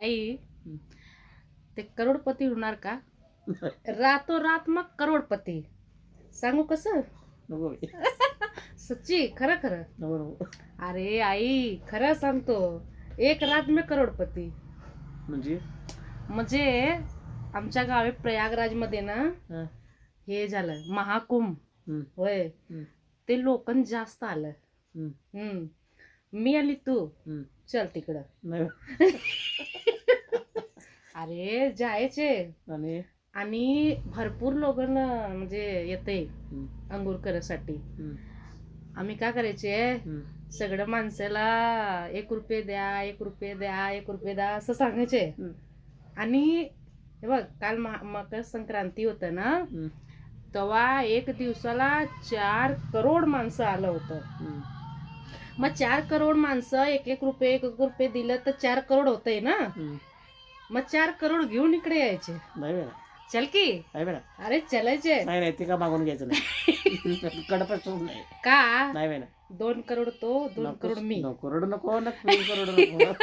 आई ते करोडपती होणार का? रातोरात मग करोडपती. सांगू कसं? नको बाई. सच्ची खरं खरं. नको नको. अरे आई खरं सांगतो, एक रात में करोडपती. म्हणजे आमच्या गावी प्रयागराज मध्ये ना हा. हे झालं महाकुंभ. हम्म. होय, हम्म. ते लोकं जास्त आलं. हम्म. हम्म. मी आली तू हम्म. चल तिकडं. नाही. अरे जायचे आणि आणि भरपूर लोक म्हणजे येते हम्म. अंघोळ करायसाठी. हम्म. आम्ही काय करायचे, हम्म. सगळ्या माणसाला 1 रुपये द्या, 1 रुपये द्या, 1 रुपये द्या असं सांगायचे. हम्म. आणि हे बघ काल मकर संक्रांती होतं ना, हम्म. तेव्हा एक दिवसाला 4 करोड माणसं आलं होतं. हम्म. मग 4 करोड माणसं 1 रुपये 1 रुपये दिलं तर 4 करोड होतंय ना. हम्म. मग 4 करोड घेऊन इकडे यायचे. नाही बेटा. चल की. नाही बेटा. अरे चलायचे. नाही नाही ते का मागून घ्यायचं नाही. कडपासून नाही. का नाही बेटा. 2 करोड तो 2 करोड मी. नको करोड नको ना 3 करोड नको.